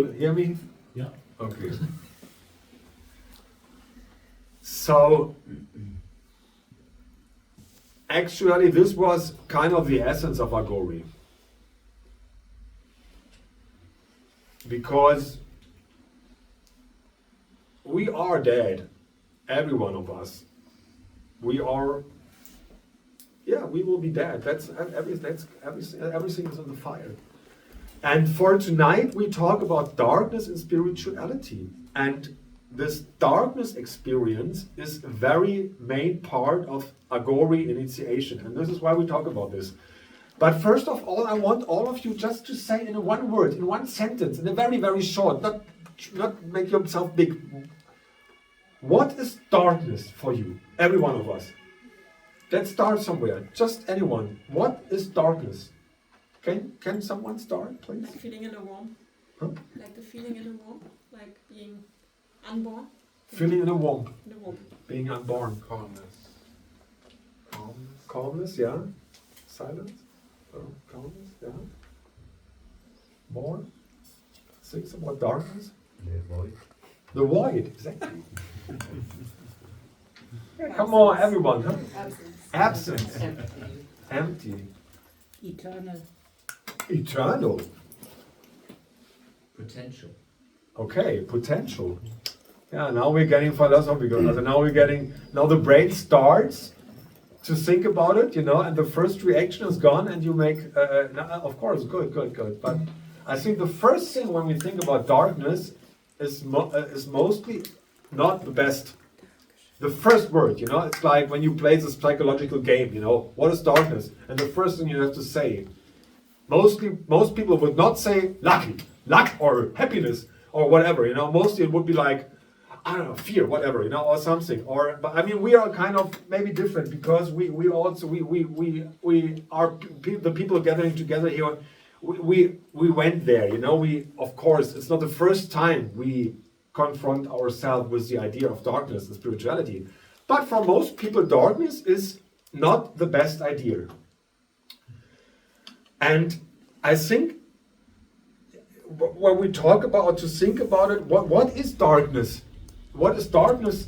Hear me? Yeah. Okay. So, actually, this was kind of the essence of Aghori. Because we are dead, every one of us. We are, we will be dead. Everything is in the fire. And for tonight, we talk about darkness and spirituality. And this darkness experience is a very main part of Aghori initiation. And this is why we talk about this. But first of all, I want all of you just to say in one word, in one sentence, in a very, very short, not make yourself big. What is darkness for you? Every one of us. Let's start somewhere. Just anyone. What is darkness? Can someone start, please? Like feeling in a womb. Huh? Like the feeling in a womb. Like being unborn. Feeling in a womb. In a womb. Being unborn. Calmness, yeah. Silence. Oh, calmness, yeah. More. Think about darkness. The void. The void, exactly. Come on, everyone. Huh? Absence. Empty. Eternal. Eternal. Potential. Okay, potential. Yeah, now we're getting philosophical. Now the brain starts to think about it, and the first reaction is gone, and you make, of course, good. But I think the first thing when we think about darkness is mostly not the best. The first word, it's like when you play this psychological game, what is darkness? And the first thing you have to say, most people would not say luck or happiness or whatever, mostly it would be like, I don't know, fear, whatever, or something. But I mean, we are kind of maybe different because we are the people gathering together here. We went there, of course, it's not the first time we confront ourselves with the idea of darkness and spirituality. But for most people, darkness is not the best idea. And I think when we talk about to think about it, what is darkness? What is darkness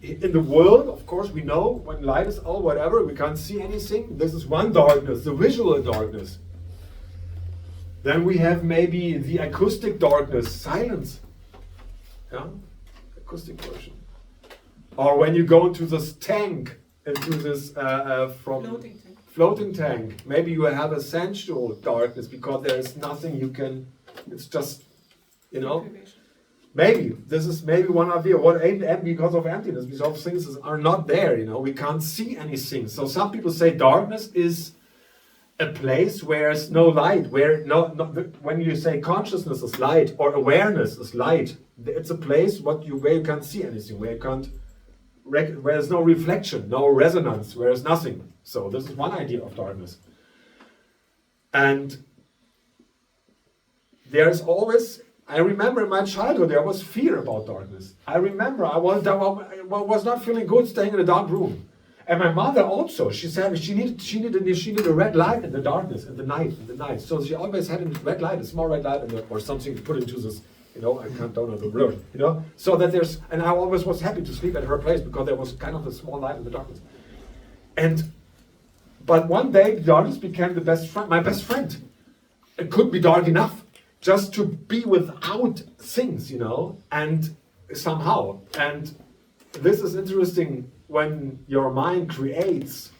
in the world? Of course, we know when light is all whatever, we can't see anything. This is one darkness, the visual darkness. Then we have maybe the acoustic darkness, silence. Yeah, acoustic version. Or when you go into this tank, into this floating tank, maybe you have a sensual darkness because there is nothing you can. It's just, maybe this is one idea. What ain't because of emptiness, because things are not there. We can't see anything. So some people say darkness is a place where there's no light, where when you say consciousness is light or awareness is light, it's a place where you can't see anything, where there's no reflection, no resonance, where there's nothing. So this is one idea of darkness. And there's always, I remember in my childhood there was fear about darkness. I remember I was not feeling good staying in a dark room. And my mother also, she said she needed a red light in the darkness, in the night. So she always had a red light, a small red light, or something to put into this, I don't know the word, So that and I always was happy to sleep at her place because there was kind of a small light in the darkness. But one day the darkness became my best friend. It could be dark enough just to be without things, and somehow. And this is interesting. When your mind creates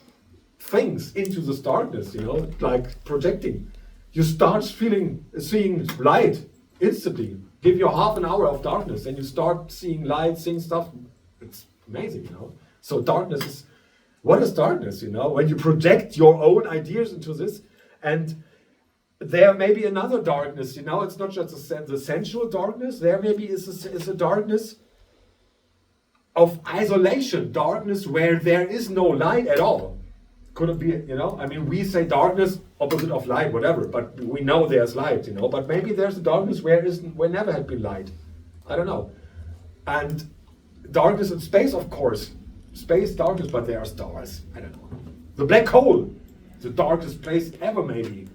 things into this darkness, like projecting, you start seeing light instantly. Give you half an hour of darkness and you start seeing light, seeing stuff. It's amazing, So darkness is, what is darkness, When you project your own ideas into this, and there may be another darkness, It's not just the sensual darkness. There maybe is a darkness of isolation, darkness where there is no light at all. Could it be, we say darkness, opposite of light, whatever, but we know there's light, but maybe there's a darkness where never had been light. I don't know. And darkness in space, of course. Space, darkness, but there are stars. I don't know. The black hole, the darkest place ever, maybe.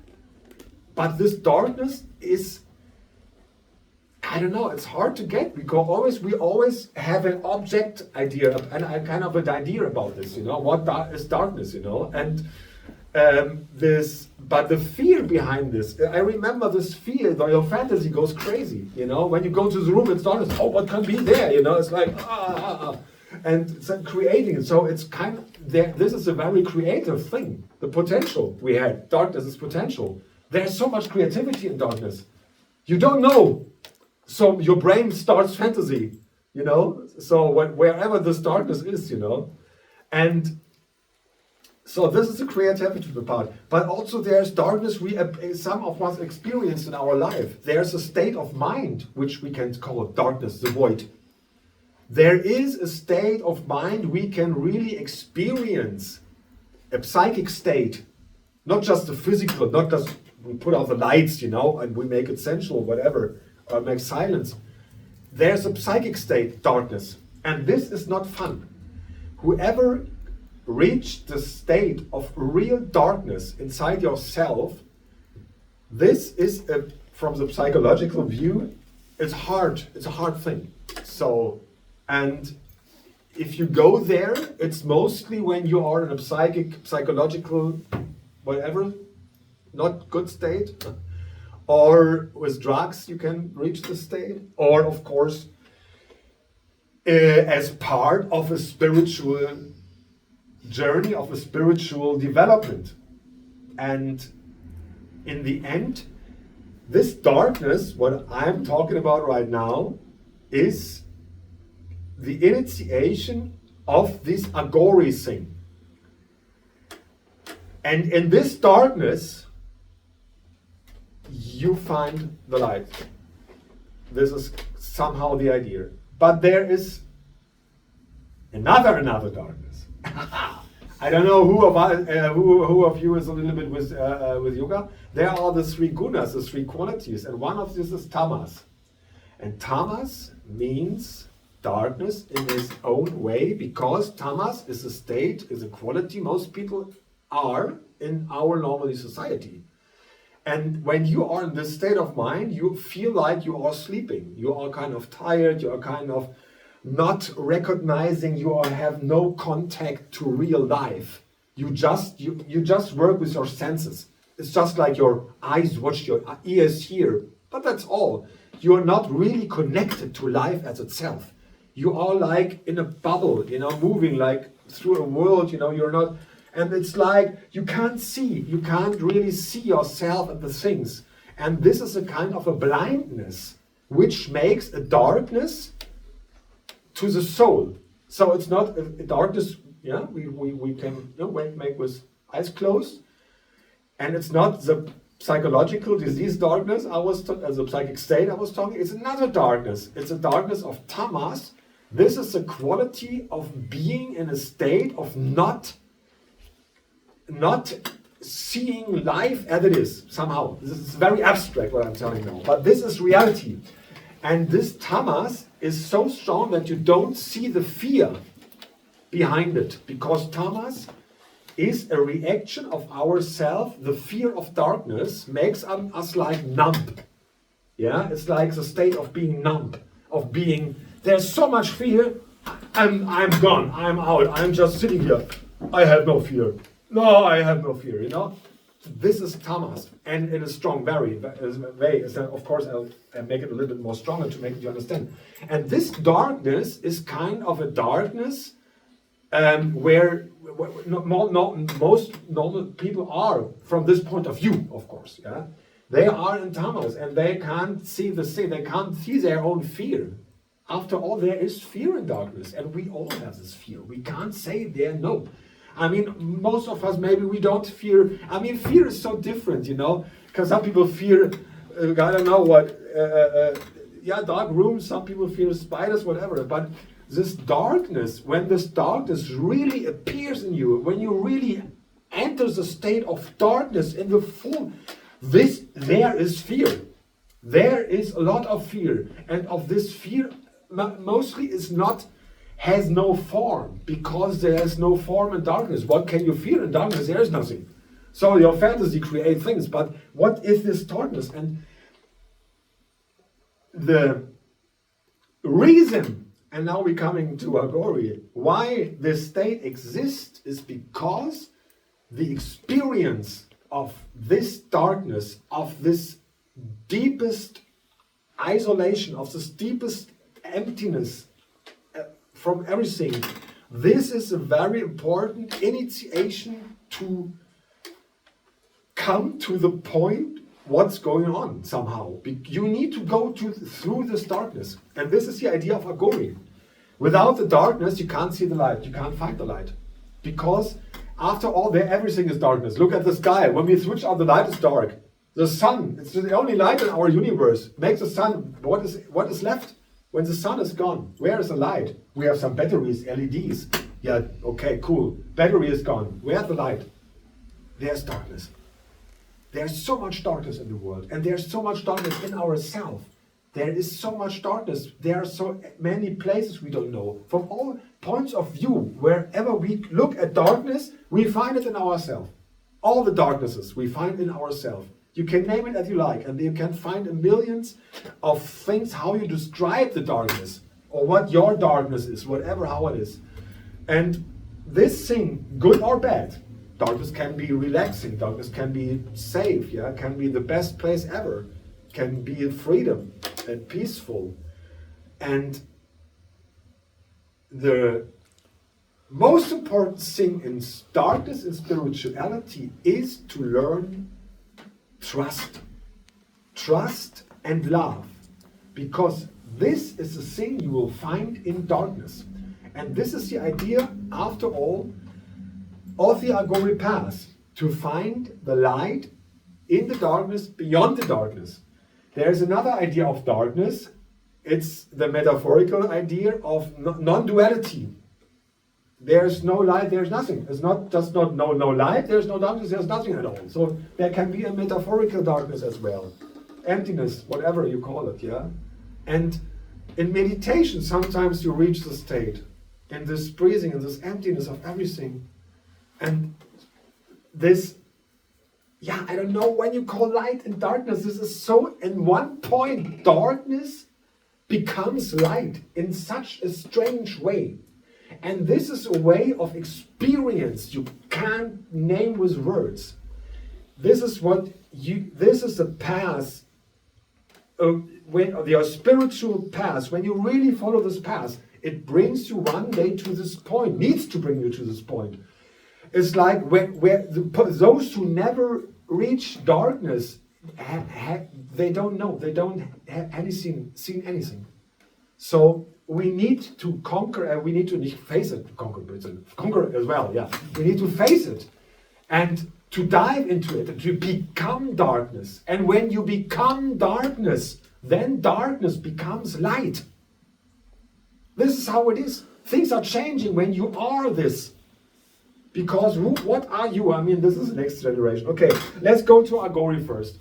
But this darkness is I don't know, it's hard to get because we always have an object idea and a kind of an idea about this, what is darkness, and but the fear behind this, I remember this fear, your fantasy goes crazy, when you go to the room, it's darkness, oh, what can be there, it's like, and it's creating it, so it's kind of, this is a very creative thing, the potential we had, darkness is potential, there's so much creativity in darkness, you don't know, so your brain starts fantasy, so wherever this darkness is, and so this is the creativity part, but also there's darkness some of us experience in our life. There's a state of mind, which we can call darkness, the void. There is a state of mind we can really experience, a psychic state, not just the physical, not just we put out the lights, and we make it sensual, whatever, or make silence. There's a psychic state, darkness, and this is not fun. Whoever reach the state of real darkness inside yourself, this is, from the psychological view, it's hard. It's a hard thing. So, and if you go there, it's mostly when you are in a psychological, whatever, not good state, or with drugs you can reach the state, or of course, as part of a spiritual journey, of a spiritual development. And in the end, this darkness, what I'm talking about right now, is the initiation of this Aghori thing. And in this darkness, you find the light. This is somehow the idea. But there is another darkness. I don't know who of you is a little bit with yoga. There are the three gunas, the three qualities, and one of these is tamas. And tamas means darkness in its own way, because tamas is a state, is a quality most people are in our normal society. And when you are in this state of mind, you feel like you are sleeping. You are kind of tired, you are kind of not recognizing, you have no contact to real life. You just work with your senses. It's just like your eyes watch, your ears hear, but that's all. You are not really connected to life as itself. You are like in a bubble, moving like through a world, you're not, and it's like you can't really see yourself and the things. And this is a kind of a blindness, which makes a darkness to the soul. So it's not a darkness, we can make with eyes closed, and it's not the psychological disease darkness the psychic state I was talking. It's another darkness. It's a darkness of tamas. This is the quality of being in a state of not seeing life as it is somehow. This is very abstract what I'm telling now, but this is reality. And this tamas is so strong that you don't see the fear behind it, because tamas is a reaction of ourself. The fear of darkness makes us like numb. Yeah, it's like the state of being numb, of being, there's so much fear, I'm gone, I'm out, I'm just sitting here. I have no fear. No, I have no fear, This is tamas, and in a strong way. Of course, I'll make it a little bit more stronger to make you understand. And this darkness is kind of a darkness where most normal people are from this point of view, of course. Yeah, they are in tamas, and they can't see the thing. They can't see their own fear. After all, there is fear in darkness, and we all have this fear. We can't say there no. I mean, most of us, maybe we don't fear. I mean, fear is so different, because some people fear, I don't know what, dark rooms, some people fear spiders, whatever. But this darkness, when this darkness really appears in you, when you really enter the state of darkness in the full, there is fear. There is a lot of fear. And of this fear, mostly has no form, because there is no form in darkness. What can you feel in darkness? There is nothing. So your fantasy creates things, but what is this darkness? And the reason, and now we're coming to Aghori, why this state exists is because the experience of this darkness, of this deepest isolation, of this deepest emptiness from everything, this is a very important initiation to come to the point what's going on somehow. You need to go through this darkness. And this is the idea of Aghori. Without the darkness, you can't see the light. You can't find the light. Because after all, there everything is darkness. Look at the sky. When we switch on the light, it's dark. The sun, it's the only light in our universe. Makes the sun, what is left? When the sun is gone, where is the light? We have some batteries, LEDs. Yeah, okay, cool. Battery is gone. Where's the light? There's darkness. There's so much darkness in the world, and there's so much darkness in ourselves. There is so much darkness. There are so many places we don't know. From all points of view, wherever we look at darkness, we find it in ourselves. All the darknesses we find in ourselves. You can name it as you like, and you can find millions of things how you describe the darkness, or what your darkness is, whatever how it is. And this thing, good or bad, darkness can be relaxing, darkness can be safe, yeah, can be the best place ever, can be freedom and peaceful. And the most important thing in darkness and spirituality is to learn trust. Trust and love. Because this is the thing you will find in darkness. And this is the idea, after all, of the Aghori path, to find the light in the darkness, beyond the darkness. There's another idea of darkness. It's the metaphorical idea of non-duality. There's no light, there's nothing. It's not just no light, there's no darkness, there's nothing at all. So there can be a metaphorical darkness as well. Emptiness, whatever you call it, yeah? And in meditation, sometimes you reach the state, in this breathing, in this emptiness of everything. And this, yeah, I don't know when you call light and darkness, this is so, in one point, darkness becomes light in such a strange way. And this is a way of experience you can't name with words. This is the path, when your spiritual path, when you really follow this path, it brings you one day to this point, needs to bring you to this point. It's like those who never reach darkness, they don't know, they don't have seen anything. So we need to conquer, we need to face it, conquer as well, yeah. We need to face it and to dive into it and to become darkness. And when you become darkness, then darkness becomes light. This is how it is. Things are changing when you are this. Because what are you? I mean, this is the next generation. Okay, let's go to Aghori first.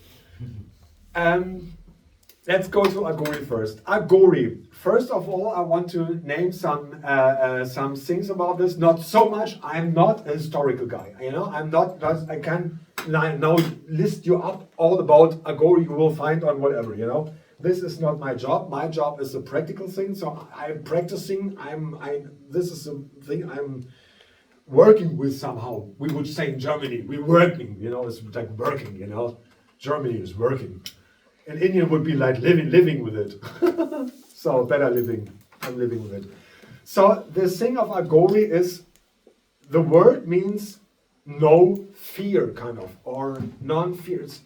Let's go to Aghori first. Aghori. First of all, I want to name some things about this. Not so much. I'm not a historical guy. You know, I'm not. I can now list you up all about Aghori. You will find on whatever. You know, this is not my job. My job is a practical thing. So I'm practicing. This is a thing I'm working with somehow. We would say in Germany, we're working. You know, it's like working. You know, Germany is working. In Indian would be like living with it. So better living. I'm living with it. So the thing of Aghori is, the word means no fear, kind of, or non-fear. It's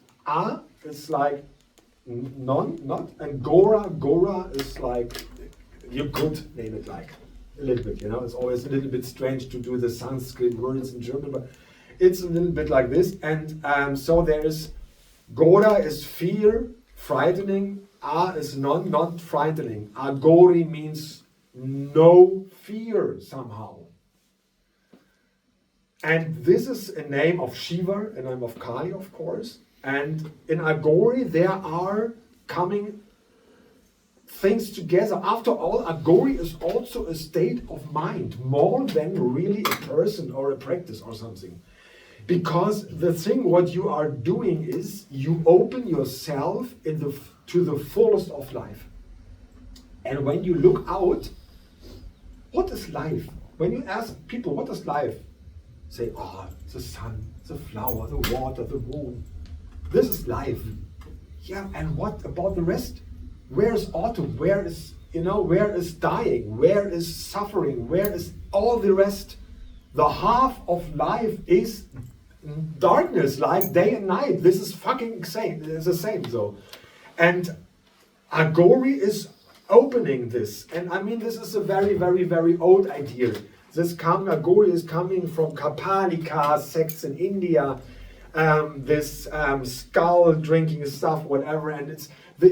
it's like not, and Gora is like, you could name it like a little bit, you know. It's always a little bit strange to do the Sanskrit words in German, but it's a little bit like this. And so there is, Gora is fear, frightening. Is not frightening. Aghori means no fear somehow. And this is a name of Shiva, a name of Kali, of course. And in Aghori there are coming things together. After all, Aghori is also a state of mind, more than really a person or a practice or something. Because the thing what you are doing is you open yourself to the fullest of life. And when you look out, what is life? When you ask people, what is life? Say, oh, the sun, the flower, the water, the moon. This is life. Yeah, and what about the rest? Where is autumn? Where is, where is dying? Where is suffering? Where is all the rest? The half of life is darkness, like day and night. This is fucking insane. It's the same, though. And Aghori is opening this. And I mean, this is a very, very, very old idea. Aghori is coming from Kapalika sects in India. This skull drinking stuff, whatever, and it's the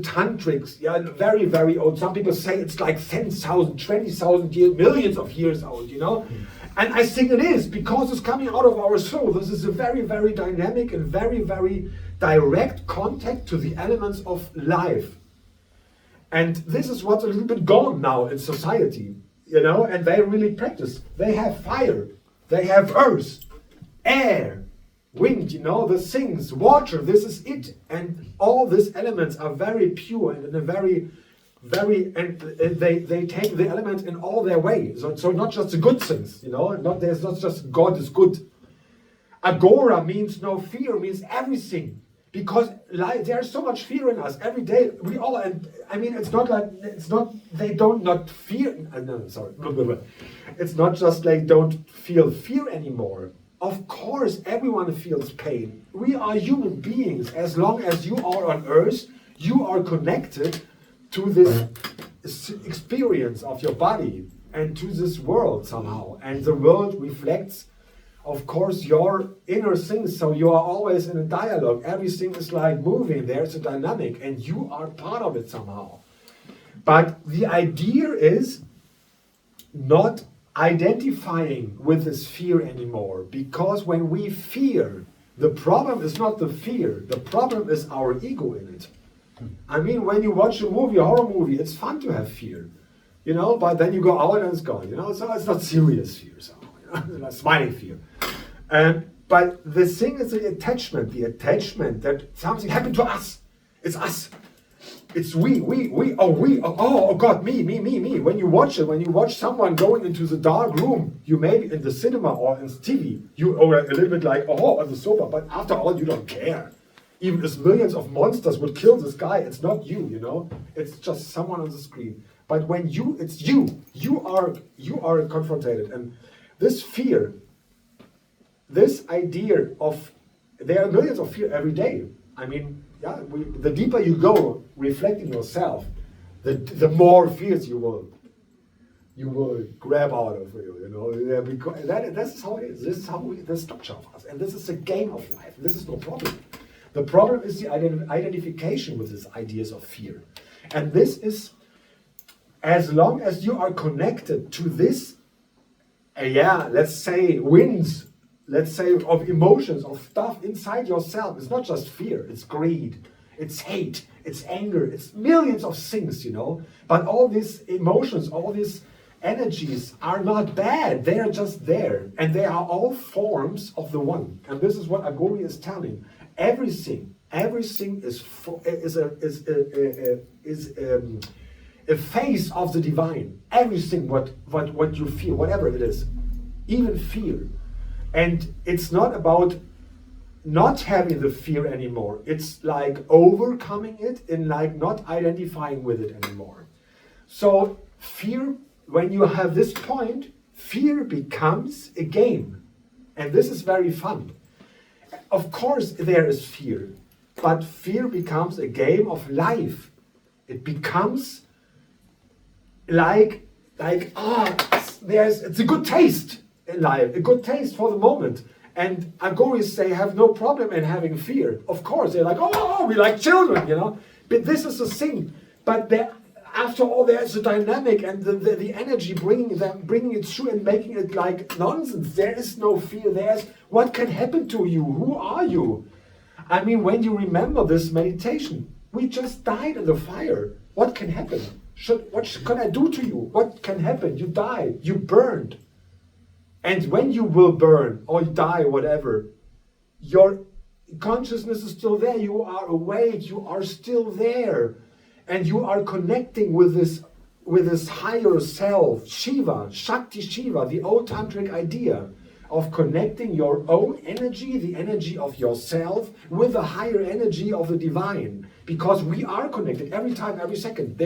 tantrics, yeah, very, very old. Some people say it's like 10,000, 20,000 years, millions of years old, And I think it is, because it's coming out of our soul. This is a very, very dynamic and very, very direct contact to the elements of life. And this is what's a little bit gone now in society, and they really practice. They have fire, they have earth, air, wind, the things, water, this is it. And all these elements are very pure and in a very, very, and they take the elements in all their way. So not just the good things, there's not just God is good. Agora means no fear, means everything. Because there's so much fear in us every day. We all, and I mean, they don't not fear. No, sorry. It's not just like don't feel fear anymore. Of course, everyone feels pain. We are human beings. As long as you are on earth, you are connected to this experience of your body and to this world somehow. And the world reflects, of course, your inner things. So you are always in a dialogue. Everything is like moving. There's a dynamic and you are part of it somehow. But the idea is not identifying with this fear anymore, because when we fear, the problem is not the fear, the problem is our ego in it. I mean, when you watch a horror movie, it's fun to have fear, but then you go out and it's gone, so it's not serious fear, so, it's not smiling fear. But the thing is the attachment that something happened to us. It's us. It's we, oh God, me. When you watch someone going into the dark room, you maybe in the cinema or in TV, you are a little bit like, on the sofa, but after all, you don't care. Even if millions of monsters would kill this guy, it's not you, it's just someone on the screen. But when it's you are confronted. And this fear, this idea of, there are millions of fear every day. I mean, yeah, the deeper you go reflecting yourself, the more fears you will grab out of you, because that's how it is. This is the structure of us, and this is a game of life. This is no problem. The problem is the identification with these ideas of fear, and this is, as long as you are connected to this, let's say winds. Let's say of emotions, of stuff inside yourself. It's not just fear, it's greed, it's hate, it's anger, it's millions of things, But all these emotions, all these energies are not bad, they are just there. And they are all forms of the one. And this is what Aghori is telling. Everything is a phase of the divine. Everything what you feel, whatever it is, even fear. And it's not about not having the fear anymore. It's like overcoming it and like not identifying with it anymore. So fear, when you have this point, fear becomes a game. And this is very fun. Of course there is fear, but fear becomes a game of life. It becomes like it's a good taste in life, a good taste for the moment. And Aghoris, they have no problem in having fear. Of course, they're like, oh, we like children, But this is the thing. But after all, there's a dynamic and the energy bringing it through and making it like nonsense. There is no fear. There's what can happen to you? Who are you? I mean, when you remember this meditation, we just died in the fire. What can happen? What can I do to you? What can happen? You die. You burned. And when you will burn or die, whatever, your consciousness is still there. You are awake. You are still there. and you are connecting with this higher self, Shiva, Shakti Shiva, the old tantric idea of connecting your own energy, the energy of yourself, with the higher energy of the divine. Because we are connected every time, every second.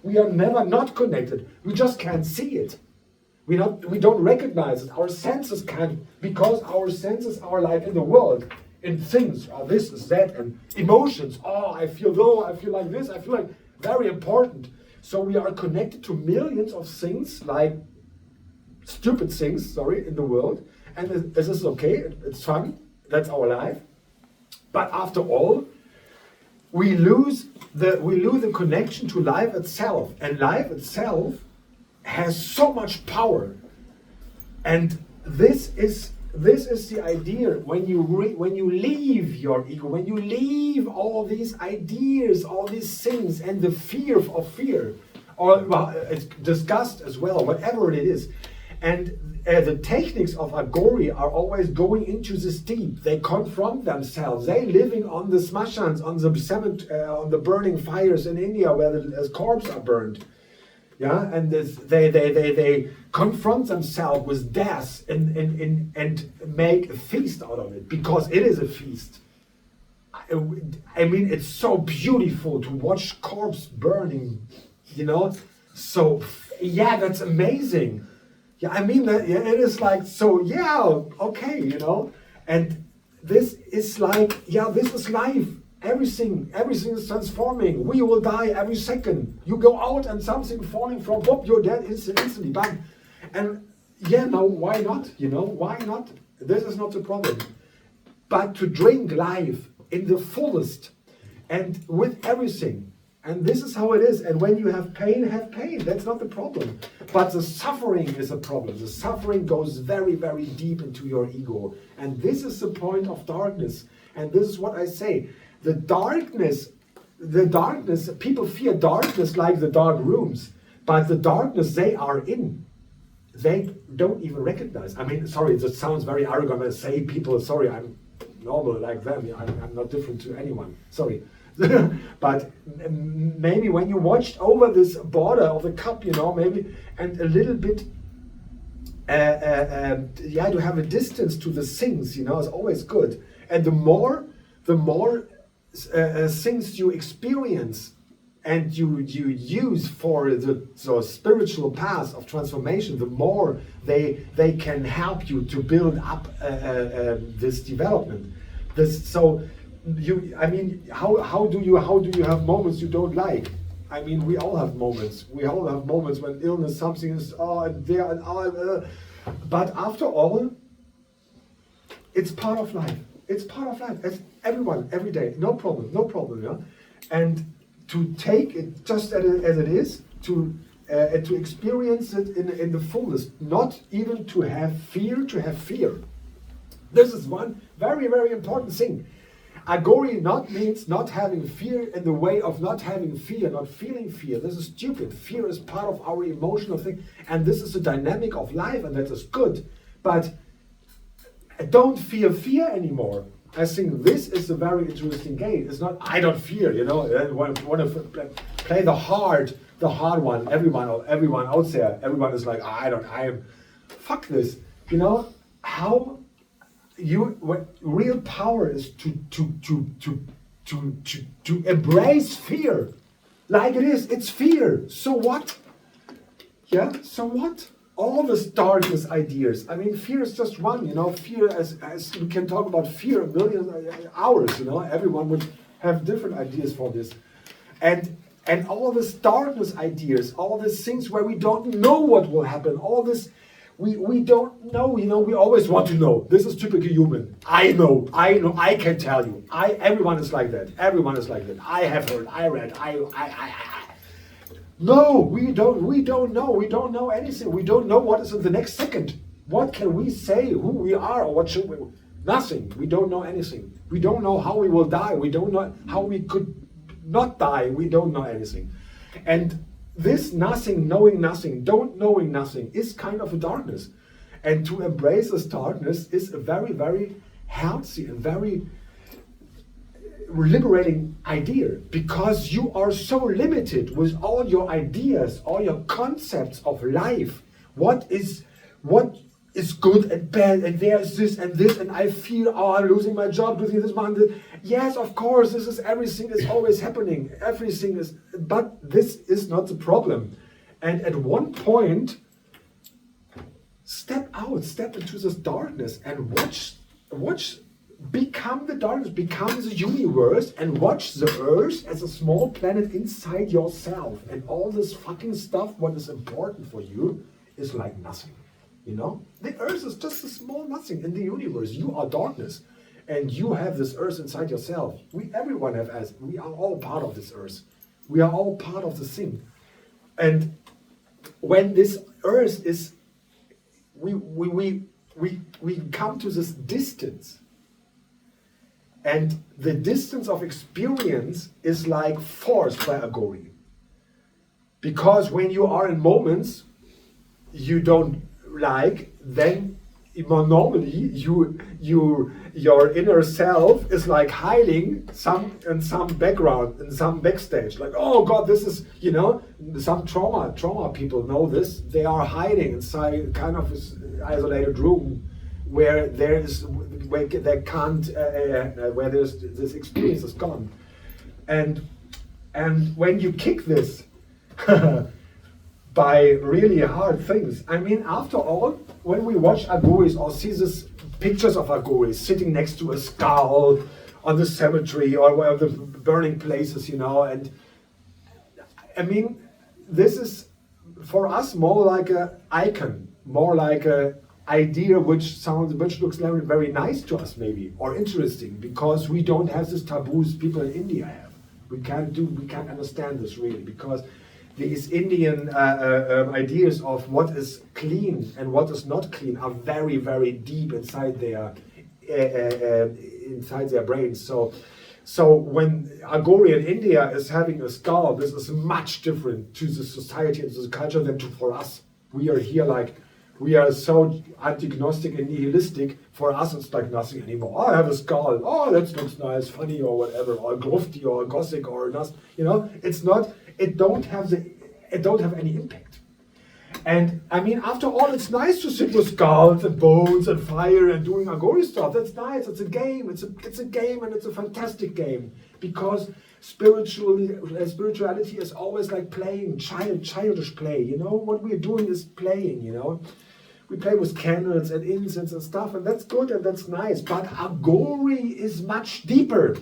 We are never not connected. We just can't see it. We don't recognize it. Our senses can't, because our senses are like in the world, in things, this is that, and emotions. Oh, I feel low, I feel like this, I feel like very important. So we are connected to millions of things, like stupid things, in the world. And this is okay, it's fun, that's our life. But after all, we lose the connection to life itself. And life itself has so much power. And this is the idea. When you leave your ego, when you leave all these ideas, all these things, and the fear of fear, or it's disgust as well, whatever it is. And the techniques of Aghori are always going into this deep. They confront themselves. They living on the smashans, on the burning fires in India where the corpses are burned. Yeah, and they confront themselves with death and make a feast out of it, because it is a feast. I mean, it's so beautiful to watch corpse burning, So yeah, that's amazing. Yeah, I mean, it is like, so yeah, okay, And this is like, yeah, this is life. Everything is transforming. We will die every second. You go out and something falling from, whoop, you're dead instantly, bang. And yeah, no, why not? Why not? This is not the problem. But to drink life in the fullest and with everything. And this is how it is. And when you have pain, That's not the problem. But the suffering is a problem. The suffering goes very, very deep into your ego. And this is the point of darkness. And this is what I say. The darkness, people fear darkness like the dark rooms. But the darkness they are in, they don't even recognize. I mean, sorry, that sounds very arrogant when I say people, sorry, I'm normal like them. I'm not different to anyone. Sorry. But maybe when you watched over this border of the cup, maybe, and a little bit, to have a distance to the things, is always good. And the more things you experience and you use for the spiritual path of transformation, the more they can help you to build up this development. How do you have moments you don't like? I mean, we all have moments. We all have moments when illness, something is but after all, it's part of life. It's part of life. As everyone, every day, no problem, yeah. And to take it just as it is, to experience it in the fullest, not even to have fear. This is one very, very important thing. Aghori means not having fear in the way of not having fear, not feeling fear. This is stupid. Fear is part of our emotional thing, and this is the dynamic of life, and that is good. But don't fear anymore. I think this is a very interesting game. It's not I don't fear, want to play the hard one. Everyone out there, everyone is like fuck this. What real power is to embrace fear, like it is. It's fear. So what? Yeah. So what? All this darkness ideas. I mean, fear is just one. Fear as we can talk about fear a million hours. Everyone would have different ideas for this, and all this darkness ideas, all these things where we don't know what will happen. All this. We don't know, we always want to know. This is typically human. I know, I can tell you. Everyone is like that. I have heard, I read, No, we don't know. We don't know anything. We don't know what is in the next second. What can we say, who we are, or what should we? Nothing. We don't know anything. We don't know how we will die. We don't know how we could not die. We don't know anything. And this nothing, knowing nothing, don't knowing nothing is kind of a darkness. And to embrace this darkness is a very, very healthy and very liberating idea, because you are so limited with all your ideas, all your concepts of life. What is good and bad, and there's this, and I feel, oh, I'm losing my job, losing this one. Yes, of course, this is everything is always happening. Everything is, but this is not the problem. And at one point, step into this darkness and watch, become the darkness, become the universe, and watch the earth as a small planet inside yourself. And all this fucking stuff, what is important for you, is like nothing. You know? The earth is just a small nothing in the universe. You are darkness. And you have this earth inside yourself. Everyone have as we are all part of this earth. We are all part of the thing. And when this earth is, we come to this distance. And the distance of experience is like forced by Aghori. Because when you are in moments you don't like, then normally your inner self is like hiding in some background, in some backstage. Like, oh God, this is, some trauma people know this. They are hiding inside kind of this isolated room where this experience is gone. And when you kick this by really hard things. I mean, after all, when we watch Aghoris or see these pictures of Aghoris sitting next to a skull on the cemetery or one of the burning places, and I mean, this is for us more like an icon, more like an idea which looks very nice to us maybe, or interesting, because we don't have these taboos people in India have. We can't understand this really, because these Indian ideas of what is clean and what is not clean are very, very deep inside their brains. So when Aghori in India is having a skull, this is much different to the society and to the culture than for us. We are here like, we are so anti-gnostic and nihilistic. For us, it's like nothing anymore. Oh, I have a skull. Oh, that looks nice, funny, or whatever, or grufti, or gothic, or not. It's not. It don't have any impact. And I mean, after all, it's nice to sit with skulls and bones and fire and doing Aghori stuff. That's nice. It's a game. It's a game, and it's a fantastic game, because spirituality is always like playing, childish play. What we're doing is playing. We play with candles and incense and stuff, and that's good and that's nice. But Aghori is much deeper.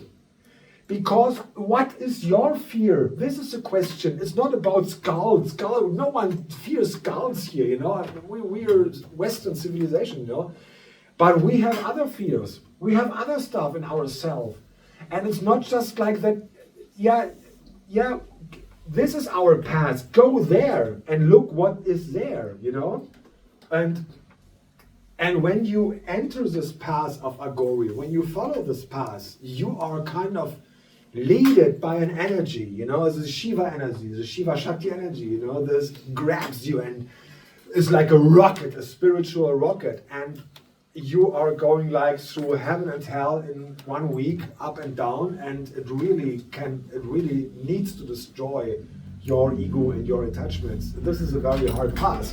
Because what is your fear? This is the question. It's not about skulls. No one fears skulls here, We are Western civilization, But we have other fears. We have other stuff in ourselves. And it's not just like that, this is our past. Go there and look what is there, And when you enter this path of Aghori, when you follow this path, you are kind of leaded by an energy, the Shiva energy, the Shiva Shakti energy, this grabs you and is like a rocket, a spiritual rocket, and you are going like through heaven and hell in 1 week, up and down, and it really needs to destroy your ego and your attachments. This is a very hard path.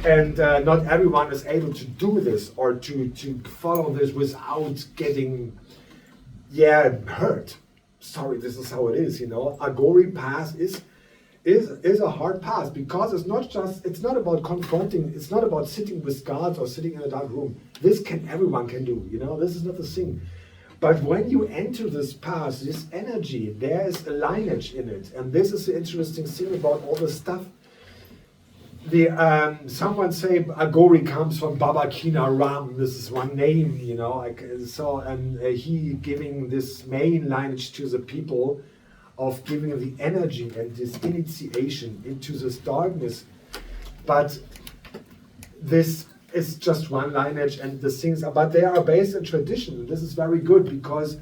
And not everyone is able to do this or to follow this without getting hurt. Sorry, this is how it is, Aghori path is a hard path, because it's not about confronting, it's not about sitting with gods or sitting in a dark room. Everyone can do, this is not the thing. But when you enter this path, this energy, there is a lineage in it. And this is the interesting thing about all this stuff. Someone say Aghori comes from Baba Kina Ram. This is one name, and he giving this main lineage to the people of giving the energy and this initiation into this darkness. But this is just one lineage, and the things, but they are based in tradition. This is very good, because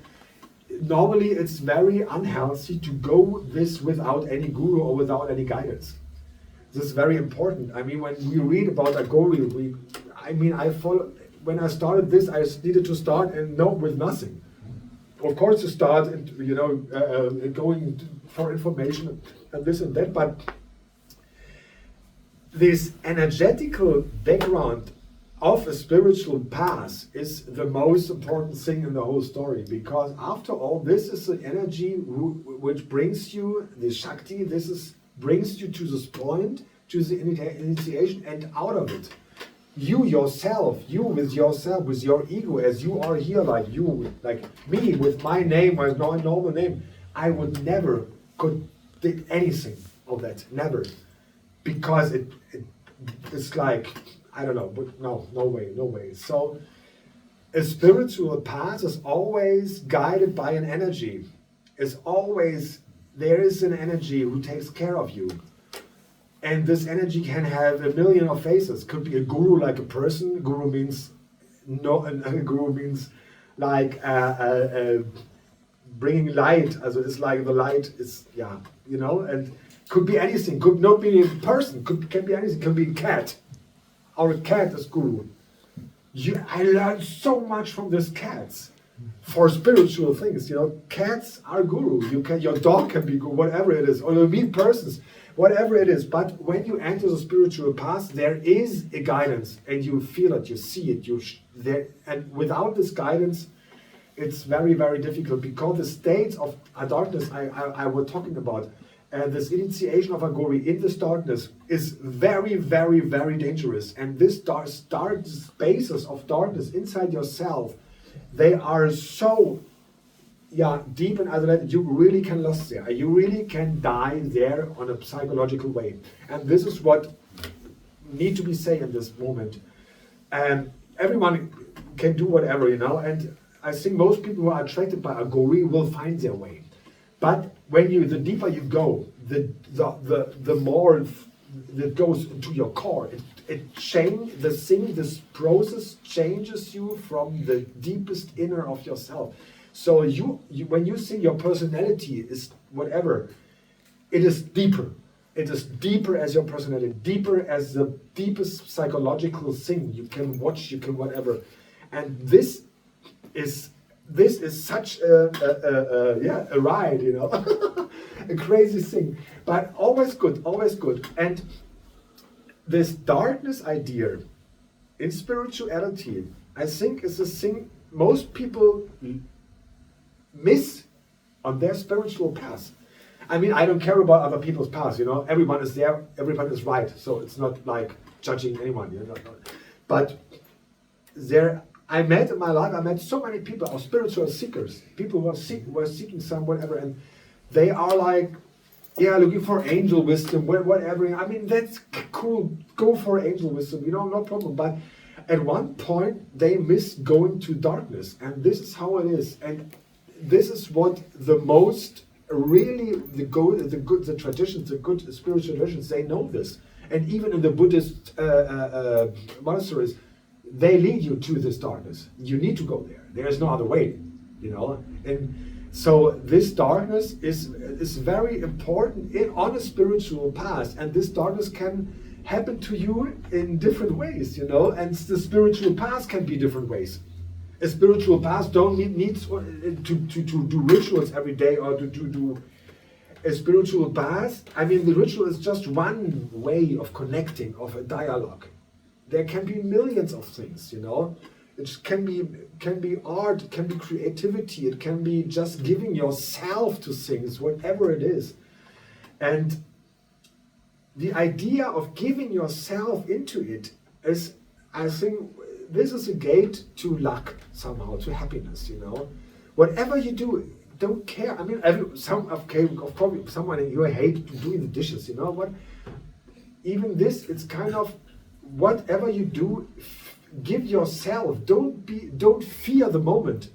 normally it's very unhealthy to go this without any guru or without any guidance. This is very important. I mean, when we read about Aghori, when I started this, I needed to start with nothing. of course, you start, going for information and this and that, but this energetical background of a spiritual path is the most important thing in the whole story, because after all, this is the energy which brings you the Shakti, brings you to this point, to the initiation, and out of it. You yourself, with your ego, as you are here, like me, with my name, my normal name, I would never could did anything of that, never, because it's like, I don't know, but no way. So a spiritual path is always guided by an energy. There is an energy who takes care of you. And this energy can have a million of faces. Could be a guru, like a person. Guru means like bringing light. Also it's like the light is, and could be anything. Could not be a person. Can be anything. Could be a cat. Our cat is guru. I learned so much from these cats for spiritual things. Cats are guru. Your dog can be guru, whatever it is, or you meet persons. Whatever it is, but when you enter the spiritual path, there is a guidance, and you feel it, you see it, and without this guidance, it's very, very difficult, because the states of darkness I was talking about, this initiation of Aghori in this darkness is very, very, very dangerous, and this dark spaces of darkness inside yourself, they are so deep and isolated, you really can lost there. You really can die there on a psychological way. And this is what need to be said in this moment. And everyone can do whatever, and I think most people who are attracted by Aghori will find their way. But the deeper you go, the more it goes into your core. This process changes you from the deepest inner of yourself. So when you think your personality is whatever, it is deeper. It is deeper as your personality, deeper as the deepest psychological thing you can watch, you can whatever. And this is such a ride, a crazy thing. But always good. And this darkness idea in spirituality, I think, is a thing most people miss on their spiritual path. I mean, I don't care about other people's paths, everyone is there, everyone is right, so it's not like judging anyone, But I met in my life, so many people are spiritual seekers, people who are seeking some whatever, and they are like, looking for angel wisdom, whatever. I mean, that's cool, go for angel wisdom, no problem, but at one point they miss going to darkness, and this is how it is. And this is what the most really the traditions, the good spiritual traditions, they know this. And even in the Buddhist monasteries, they lead you to this darkness. You need to go there. There is no other way, And so this darkness is very important on a spiritual path, and this darkness can happen to you in different ways, And the spiritual path can be different ways. A spiritual path don't need to do rituals every day, or to do a spiritual path. I mean, the ritual is just one way of connecting, of a dialogue. There can be millions of things, It can be art, it can be creativity, it can be just giving yourself to things, whatever it is. And the idea of giving yourself into it is, I think, this is a gate to luck somehow, to happiness, Whatever you do, don't care. I mean, of course, someone you hate doing the dishes, But even this, it's kind of whatever you do, give yourself. Don't fear the moment.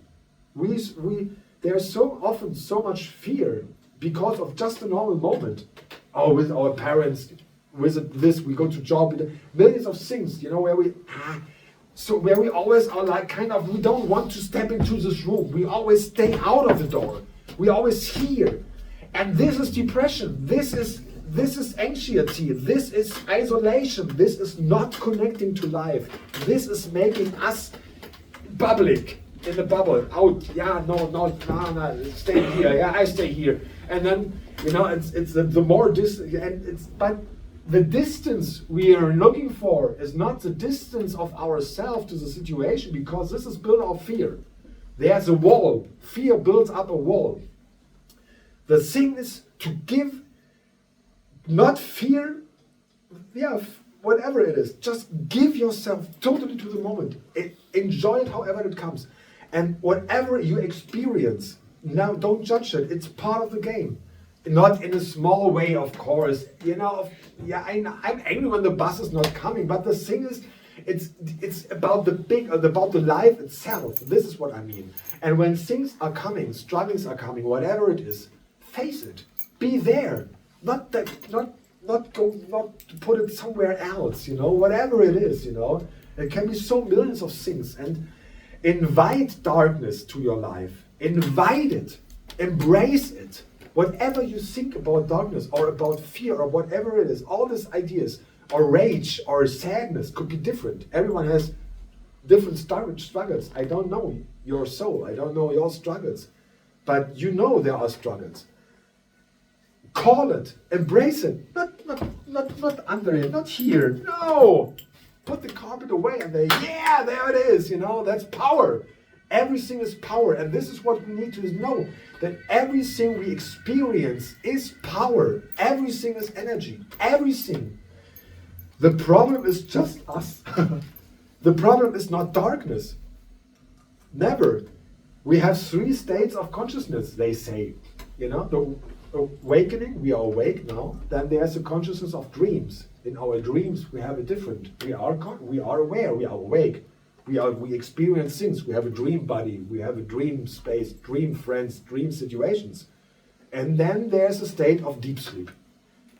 There's so often so much fear because of just a normal moment. Oh, with our parents, with this, we go to job, millions of things, where we always are like we don't want to step into this room. We always stay out of the door. We always hear. And this is depression. This is anxiety. This is isolation. This is not connecting to life. This is making us public. in the bubble, out, yeah, no, stay here, yeah, I stay here. And then, it's the more distant, but the distance we are looking for is not the distance of ourselves to the situation, because this is built of fear. There's a wall. Fear builds up a wall. The thing is to give, not fear, whatever it is, just give yourself totally to the moment. Enjoy it however it comes. And whatever you experience, now don't judge it. It's part of the game. Not in a small way, of course. I'm angry when the bus is not coming, but the thing is, it's about about the life itself. This is what I mean. And when things are coming, struggles are coming, whatever it is, face it. Be there. Not put it somewhere else. Whatever it is. It can be so millions of things. And invite darkness to your life. Invite it. Embrace it. Whatever you think about darkness or about fear or whatever it is, all these ideas or rage or sadness could be different. Everyone has different struggles. I don't know your soul. I don't know your struggles. But there are struggles. Call it. Embrace it. Not under it. Not here. No. Put the carpet away and there it is. That's power. Everything is power, and this is what we need to know, that everything we experience is power. Everything is energy. Everything. The problem is just us. The problem is not darkness. Never. We have 3 states of consciousness, they say. The awakening, we are awake now. Then there's a consciousness of dreams. In our dreams, we have a different. We are aware, we are awake. We experience things. We have a dream body. We have a dream space, dream friends, dream situations. And then there's a state of deep sleep.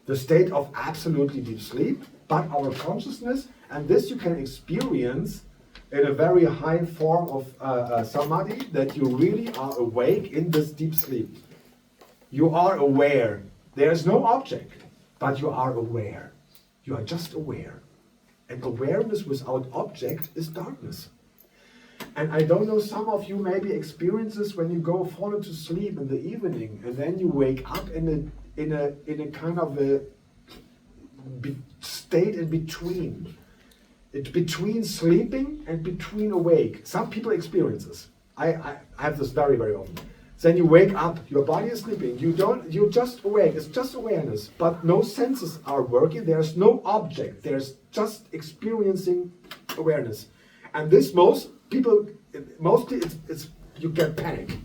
The state of absolutely deep sleep, but our consciousness, and this you can experience in a very high form of samadhi, that you really are awake in this deep sleep. You are aware. There's no object, but you are aware. You are just aware. And awareness without object is darkness. And I don't know, some of you maybe experience this when you fall into sleep in the evening, and then you wake up in a kind of a state in between. It's between sleeping and between awake. Some people experience this. I have this very, very often. Then you wake up, your body is sleeping, you're just awake, it's just awareness, but no senses are working, there's no object, there's just experiencing awareness. And this mostly you get panic.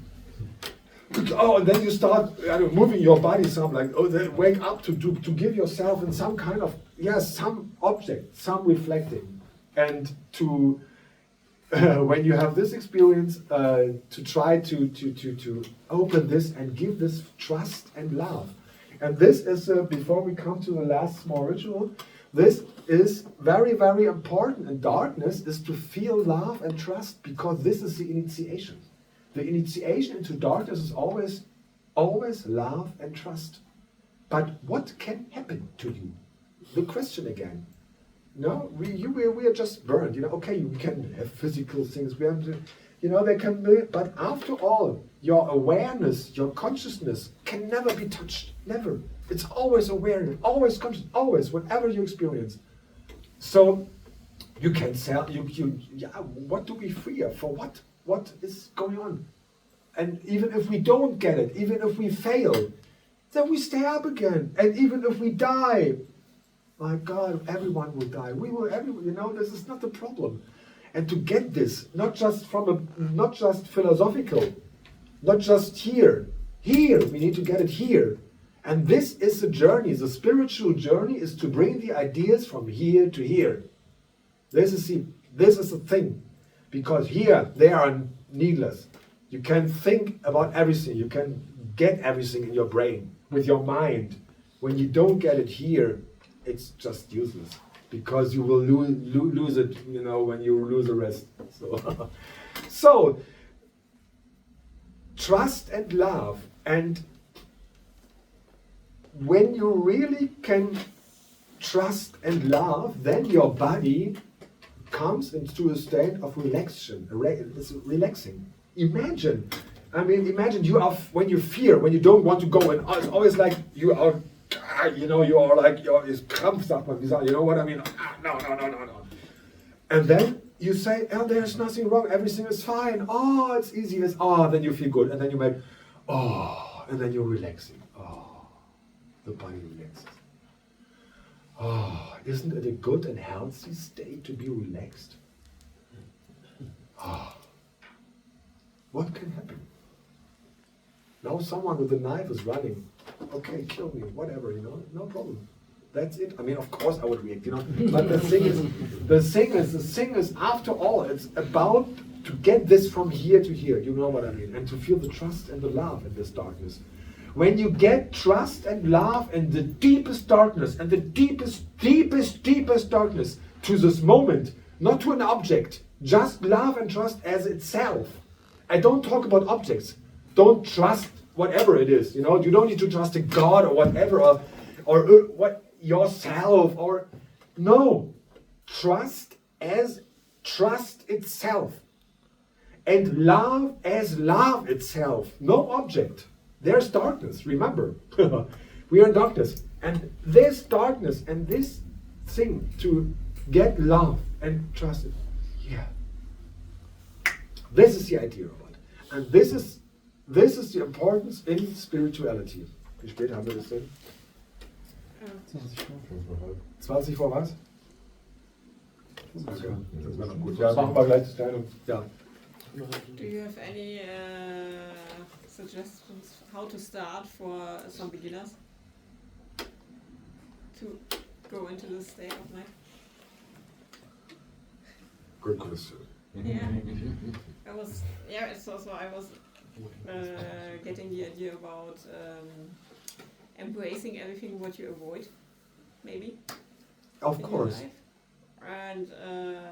Oh, and then you start moving your body, then wake up to give yourself in some kind of, some object, some reflecting. And to, when you have this experience, to try to open this and give this trust and love. And this is, before we come to the last small ritual, this is very, very important. And darkness is to feel love and trust, because this is the initiation. The initiation into darkness is always love and trust. But what can happen to you? The question again. No, we are just burned. Okay, we can have physical things. We have to, they can be, but after all, your awareness, your consciousness can never be touched. Never. It's always awareness, always conscious, always, whatever you experience. So you can what do we fear? For what? What is going on? And even if we don't get it, even if we fail, then we stay up again. And even if we die, my God, everyone will die. We will, everyone, this is not the problem. And to get this, not just philosophical, not just here, we need to get it here. And this is the journey. The spiritual journey is to bring the ideas from here to here. This is the thing. Because here, they are needless. You can think about everything. You can get everything in your brain, with your mind. When you don't get it here, it's just useless. Because you will lose it, when you lose the rest. So trust and love. And when you really can trust and love, then your body comes into a state of relaxation. It's relaxing. Imagine, imagine you are when you fear, when you don't want to go, and it's always like you are, you are like is Krampf, sagt man, you know what I mean? No. And then you say, oh, there's nothing wrong, everything is fine. Oh, it's easy. Then you feel good, and then you make, and then you're relaxing. The body relaxes. Isn't it a good and healthy state to be relaxed? What can happen? Now someone with a knife is running. Okay, kill me, whatever, no problem. That's it. Of course I would react, But the thing is, after all, it's about to get this from here to here. You know what I mean? And to feel the trust and the love in this darkness. When you get trust and love in the deepest darkness and the deepest darkness to this moment, not to an object, just love and trust as itself. I don't talk about objects. Don't trust whatever it is. You don't need to trust a God or whatever, or what yourself, or no. Trust as trust itself, and love as love itself. No object. There's darkness. Remember, we are in darkness, and this darkness and this thing to get love and trust. This is the idea of it, and this is the importance in spirituality. Wie spät haben wir das denn? 20 vor was? Okay. Das wäre noch gut. Ja, machen wir gleich die Teilung. Ja. Do you have any suggestions how to start for some beginners to go into this state of mind? Good question. Yeah, I was getting the idea about embracing everything what you avoid, maybe. Of course. Life. And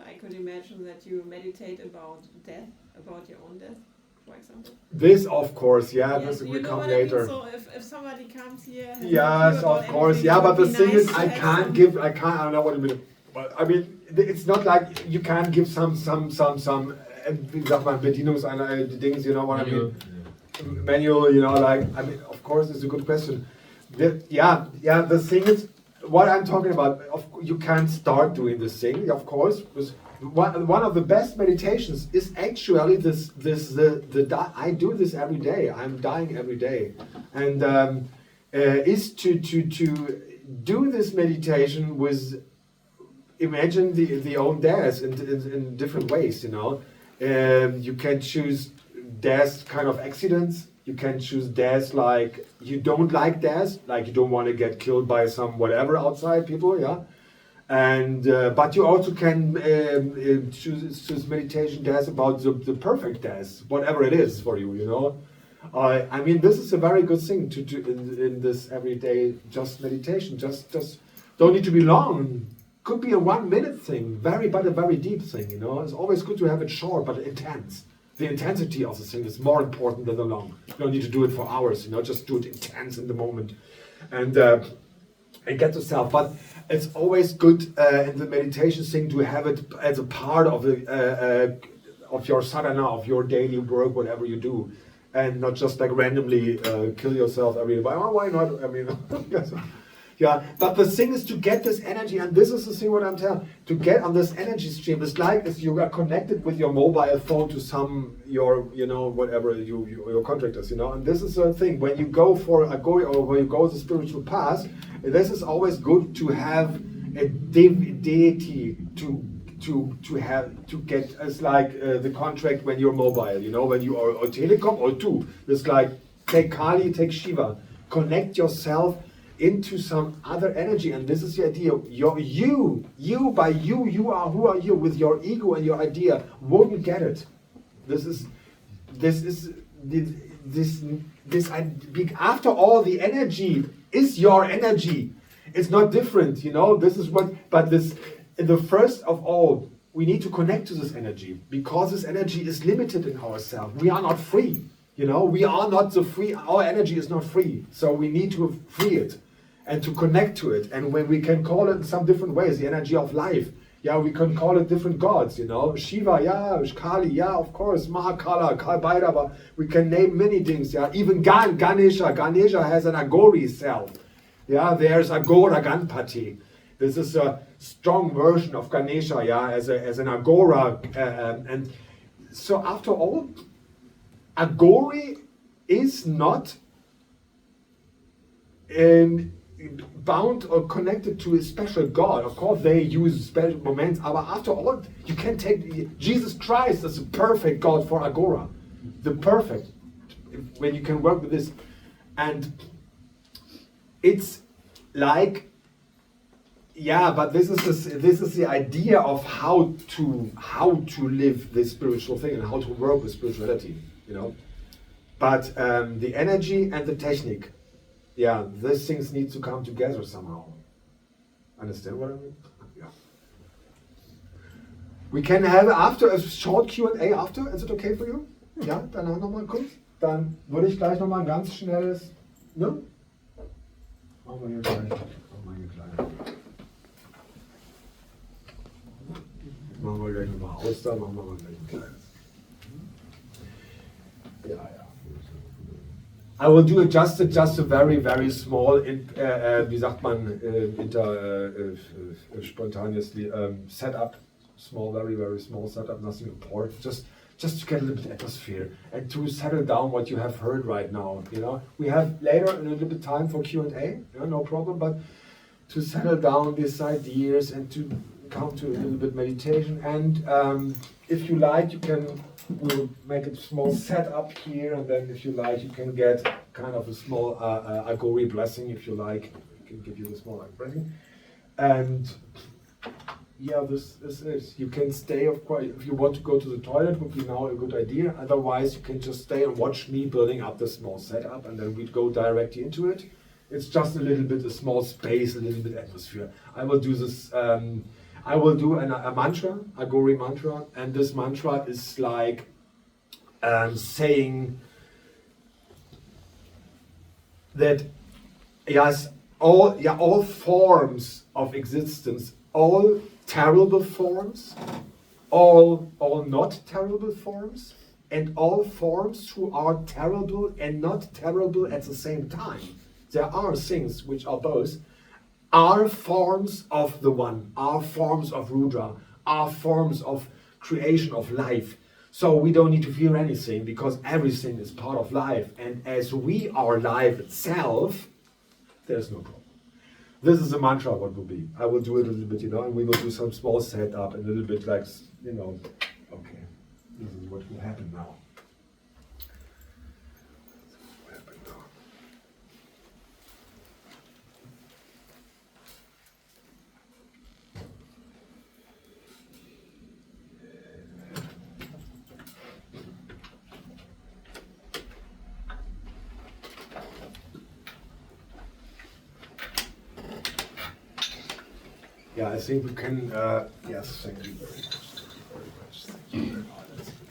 I could imagine that you meditate about death, about your own death, for example. This, of course, Yes, this will you know come what later. I mean? So if somebody comes here, and Yes, of course. everything, Yeah, it but would the be thing nice is, to I have don't know what you mean. But it's not like you can't give some wie sagt man, Bedienungseinheiten, you know what I mean? Manual, of course, it's a good question. The thing is, what I'm talking about, you can't start doing this thing, of course. One of the best meditations is actually I do this every day. I'm dying every day, and is to do this meditation with imagine the own death in different ways. You can choose death kind of accidents. You can choose death like you don't like death, like you don't want to get killed by some whatever outside people, And but you also can choose meditation death about the perfect death, whatever it is for you, this is a very good thing to do in this everyday just meditation. Just don't need to be long. Could be a 1 minute thing, but a very deep thing, It's always good to have it short but intense. The intensity of the thing is more important than the long. You don't need to do it for hours, just do it intense in the moment and get yourself. But it's always good in the meditation thing to have it as a part of your sadhana, of your daily work, whatever you do, and not just like randomly kill yourself every day. Why not? Yeah, but the thing is to get this energy, and this is the thing what I'm telling, to get on this energy stream. It's like if you are connected with your mobile phone to whatever your contractors, and this is the thing, when you go for Aghori or when you go the spiritual path, this is always good to have a deity to get as like the contract when you're mobile, when you are telecom or two. It's like take Kali, take Shiva, connect yourself into some other energy, and this is the idea. You are who are you with your ego and your idea won't get it. After all, the energy is your energy. It's not different, This is the first of all, we need to connect to this energy because this energy is limited in ourselves. We are not free, We are not the free. Our energy is not free, so we need to free it and to connect to it. And when we can call it in some different ways, the energy of life, Yeah, we can call it different gods, you know. Shiva, yeah, Kali, yeah, of course, Mahakala, Bhairava. We can name many things, yeah. Even Ganesha. Ganesha has an Aghori self. Yeah, there's Aghora Ganpati. This is a strong version of Ganesha, yeah, as an Aghora. And so after all, Aghori is not bound or connected to a special God. Of course, they use special moments, but after all, you can take Jesus Christ as a perfect God for Aghora, the perfect. When you can work with this, and it's like, yeah, but this is the idea of how to live this spiritual thing and how to work with spirituality, you know. But the energy and the technique. Yeah, these things need to come together somehow. Understand what I mean? Yeah. We can have after a short Q&A after. Is it okay for you? Ja, danach nochmal kurz. Dann würde ich gleich nochmal ein ganz schnelles, ne? Machen wir hier gleich. Machen wir hier gleich. Machen wir gleich nochmal Austern, machen wir mal gleich ein kleines. Ja, ja. I will do just a very, very small, wie sagt man, spontaneously, setup, small, very, very small setup, nothing important, just to get a little bit atmosphere and to settle down what you have heard right now, you know. We have later a little bit time for Q&A, yeah, no problem, but to settle down these ideas and to come to a little bit meditation. And if you like, we'll make a small setup here, and then if you like, you can get kind of a small Aghori blessing, if you like. I can give you the small blessing. And yeah, this is it. You can stay, of course, if you want to go to the toilet, would be now a good idea. Otherwise, you can just stay and watch me building up the small setup, and then we'd go directly into it. It's just a little bit, a small space, a little bit atmosphere. I will do this. I will do a mantra, Aghori mantra, and this mantra is like saying that yes, all forms of existence, all terrible forms, all not terrible forms, and all forms who are terrible and not terrible at the same time. There are things which are both. Are forms of the One, are forms of Rudra, are forms of creation of life. So we don't need to fear anything because everything is part of life. And as we are life itself, there's no problem. This is a mantra, what will be. I will do it a little bit, you know, and we will do some small setup and a little bit like, you know, okay, this is what will happen now. Yeah, I think we can, yes, thank you very much. Thank you very much. Thank you very much.